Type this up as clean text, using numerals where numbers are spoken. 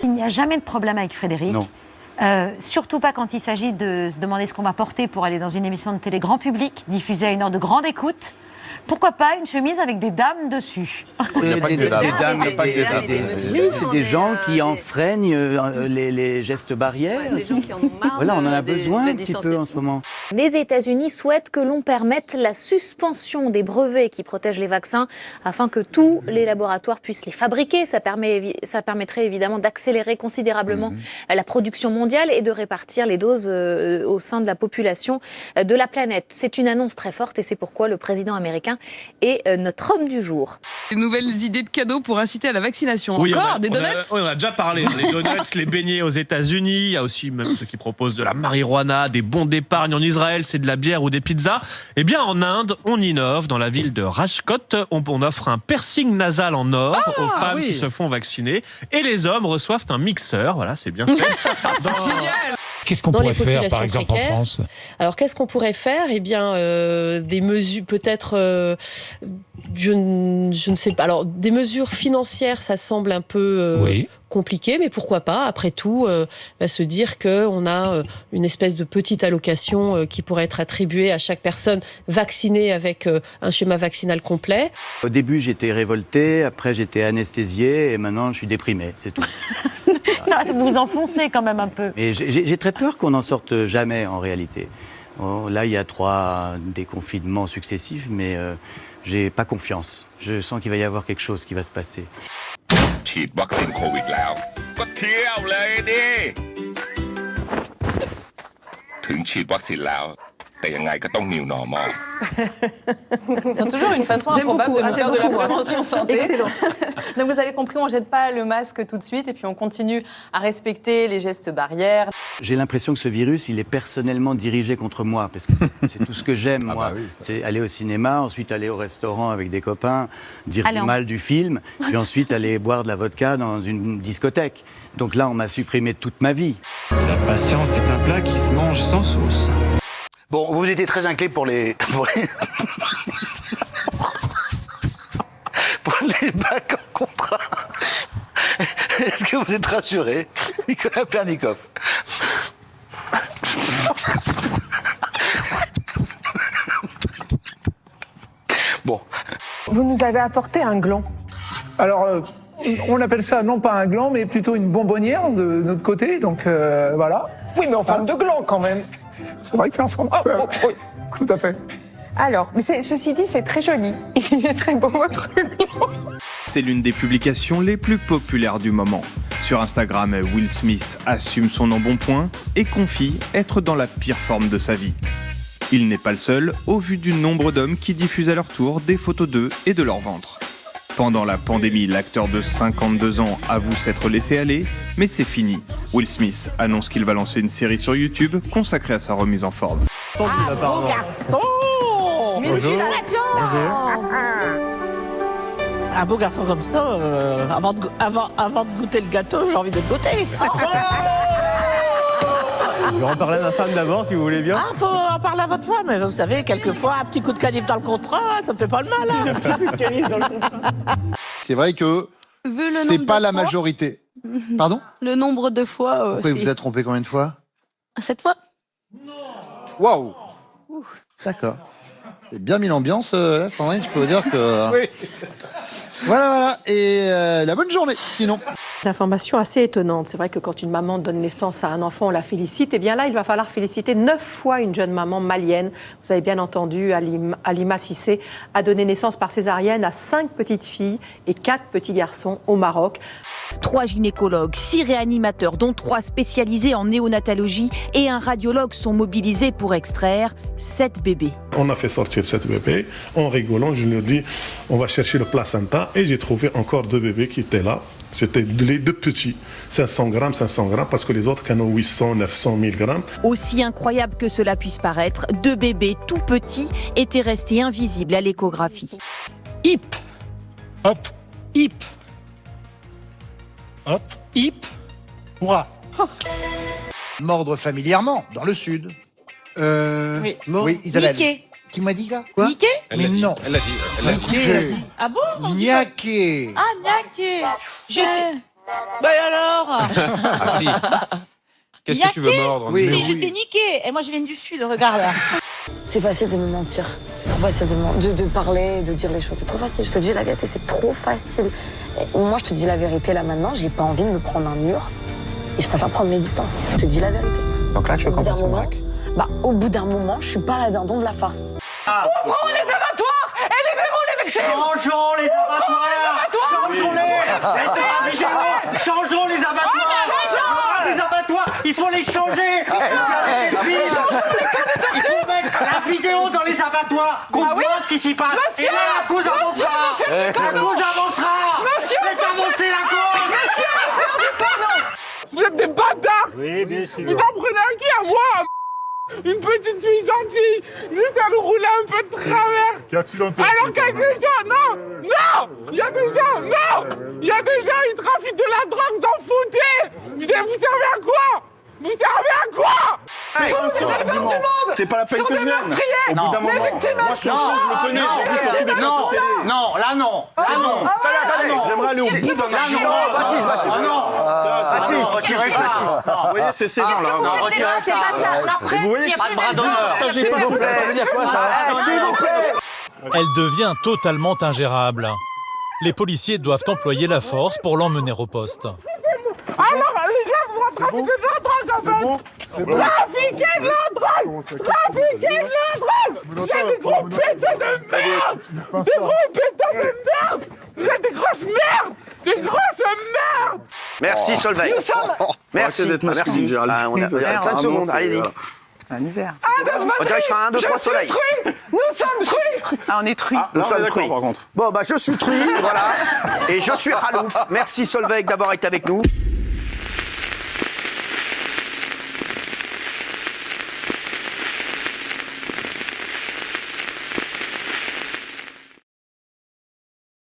Il n'y a jamais de problème avec Frédéric. Non. Surtout pas quand il s'agit de se demander ce qu'on va porter pour aller dans une émission de télé grand public, diffusée à une heure de grande écoute. Pourquoi pas une chemise avec des dames dessus? Des dames, oui, c'est des gens qui enfreignent les gestes barrières. Des gens qui en ont marre. Voilà, on en a besoin un petit peu en ce moment. Les États-Unis souhaitent que l'on permette la suspension des brevets qui protègent les vaccins afin que tous les laboratoires puissent les fabriquer. Ça permettrait évidemment d'accélérer considérablement la production mondiale et de répartir les doses au sein de la population de la planète. C'est une annonce très forte et c'est pourquoi le président américain est notre homme du jour. Des nouvelles idées de cadeaux pour inciter à la vaccination. Oui, Encore des donuts. on a déjà parlé. Les donuts, les beignets aux États-Unis. Il y a aussi même ceux qui proposent de la marijuana, des bons d'épargne. En Israël, c'est de la bière ou des pizzas. Eh bien, en Inde, on innove. Dans la ville de Rajkot, on offre un piercing nasal en or aux femmes qui se font vacciner. Et les hommes reçoivent un mixeur. Voilà, c'est bien fait. Génial. Qu'est-ce qu'on pourrait faire, par exemple, en France? Alors, qu'est-ce qu'on pourrait faire? Eh bien, des mesures, peut-être, je ne sais pas. Alors, des mesures financières, ça semble un peu compliqué, mais pourquoi pas, après tout, se dire qu'on a une espèce de petite allocation qui pourrait être attribuée à chaque personne vaccinée avec un schéma vaccinal complet. Au début, j'étais révolté, après j'étais anesthésié et maintenant je suis déprimé, c'est tout. Ça, vous vous enfoncez quand même un peu. Et j'ai très peur qu'on n'en sorte jamais en réalité. Là, il y a 3 déconfinements successifs, mais j'ai pas confiance. Je sens qu'il va y avoir quelque chose qui va se passer. ฉีดวัคซีนโควิดแล้วก็เที่ยวเลยดิถึงฉีดวัคซีนแล้วแต่ยังไงก็ต้อง new normal. C'est toujours une façon improbable de faire de la prévention santé. Excellent. Donc vous avez compris, on ne jette pas le masque tout de suite et puis on continue à respecter les gestes barrières. J'ai l'impression que ce virus, il est personnellement dirigé contre moi, parce que c'est tout ce que j'aime, moi. C'est aller au cinéma, ensuite aller au restaurant avec des copains, dire du mal du film, puis ensuite aller boire de la vodka dans une discothèque. Donc là, on m'a supprimé toute ma vie. La patience est un plat qui se mange sans sauce. Bon, vous étiez très inquiet pour les bacs en contrat. Est-ce que vous êtes rassuré, Nicolas Pernikov? Bon. Vous nous avez apporté un gland. Alors, on appelle ça non pas un gland, mais plutôt une bonbonnière de notre côté, donc voilà. Oui, mais en forme de gland quand même. C'est vrai que c'est en forme. Oui, tout à fait. Alors, mais ceci dit, c'est très joli. Il est très beau, votre gland. C'est l'une des publications les plus populaires du moment. Sur Instagram, Will Smith assume son embonpoint et confie être dans la pire forme de sa vie. Il n'est pas le seul, au vu du nombre d'hommes qui diffusent à leur tour des photos d'eux et de leur ventre. Pendant la pandémie, l'acteur de 52 ans avoue s'être laissé aller, mais c'est fini. Will Smith annonce qu'il va lancer une série sur YouTube consacrée à sa remise en forme. Beau garçon! Un beau garçon comme ça, avant de goûter le gâteau, j'ai envie de le goûter. Je vais en parler à ma femme d'abord, si vous voulez bien. Ah, faut en parler à votre femme, mais vous savez, quelquefois, un petit coup de canif dans le contrat, ça me fait pas le mal. Hein. Un petit coup de canif dans le contrat. C'est vrai que c'est pas la majorité. Pardon? Le nombre de fois. Pourquoi vous êtes trompé combien de fois? 7 fois. Waouh! D'accord. C'est bien mis l'ambiance, là, Sandrine, je peux vous dire que... Oui. Voilà. Et la bonne journée, sinon. Une information assez étonnante. C'est vrai que quand une maman donne naissance à un enfant, on la félicite. Et bien là, il va falloir féliciter 9 fois une jeune maman malienne. Vous avez bien entendu, Halima Cissé a donné naissance par césarienne à 5 petites filles et 4 petits garçons au Maroc. 3 gynécologues, 6 réanimateurs, dont 3 spécialisés en néonatologie et un radiologue sont mobilisés pour extraire 7 bébés. On a fait sortir 7 bébés. En rigolant, je leur dis, on va chercher le placenta. Et j'ai trouvé encore 2 bébés qui étaient là. C'était les 2 petits, 500 grammes, parce que les autres qui en ont 800, 900, 1000 grammes. Aussi incroyable que cela puisse paraître, 2 bébés tout petits étaient restés invisibles à l'échographie. Hip, hop, hip, hop, hip, hurrah. Mordre familièrement, dans le sud. Oui, oui, Isabelle. Niquer. Tu m'as dit là quoi? Niqué? Mais non. Elle l'a dit. Elle l'a dit. Niqué. Ah bon? On dit Niaqué. pas- Ah, niaqué. Bah et alors? Ah si. Qu'est-ce que tu veux mordre? Oui, je t'ai niqué. Et moi, je viens du Sud, regarde là. C'est facile de me mentir. C'est trop facile de parler, de dire les choses. C'est trop facile. Je te dis la vérité, c'est trop facile. Et moi, je te dis la vérité là maintenant. J'ai pas envie de me prendre un mur. Et je préfère prendre mes distances. Je te dis la vérité. Donc là, tu veux qu'on fasse un moment, braque? bah, au bout d'un moment, je suis pas la dindon de la farce. Ouvrons les abattoirs et libérons les victimes. Changeons les abattoirs. Changeons-les. Changeons les abattoirs. Il y aura des abattoirs. Il faut les changer. Il faut mettre la vidéo dans les abattoirs. Qu'on voit ce qui s'y passe. Et là, la cause avancera. La cause avancera. Faites avancer la cause. Vous êtes des bâtards! Oui, bien sûr. Vous en prenez un qui à moi? Une petite fille gentille, juste à nous rouler un peu de travers. Alors qu'il y a des gens, non! Il y a des gens, il y a des gens, ils trafiquent de la drogue, vous en foutez! Vous servez à quoi? Vous servez à quoi? C'est pas la peine que je vienne. Au bout d'un moment. Moi, ce genre, je le connais. Non, là, non. Attendez, j'aimerais aller au bout d'un instant. Baptiste. Retirez ça. Vous voyez, c'est ces gens-là. Non, retirez ça. Vous voyez, pas de bras d'honneur. S'il vous plaît. Elle devient totalement ingérable. Les policiers doivent employer la force pour l'emmener au poste. Alors, les gens vont trafiquer de la drogue, en fait! Trafiquer de la drogue! Trafiquer de la drogue! Vous êtes des gros péteux de merde! Des gros péteux de merde! Vous êtes des grosses merdes! Des grosses merdes! Merci, Solveig. Merci. Merci. 5 secondes, allez-y. La misère. On dirait que je fais un 1, 2, 3 soleil. Nous sommes truies! Ah, on est truies. Nous sommes truies. Bon, bah, je suis truie, voilà. Et je suis Ralouf. Merci, Solveig, d'avoir été avec nous.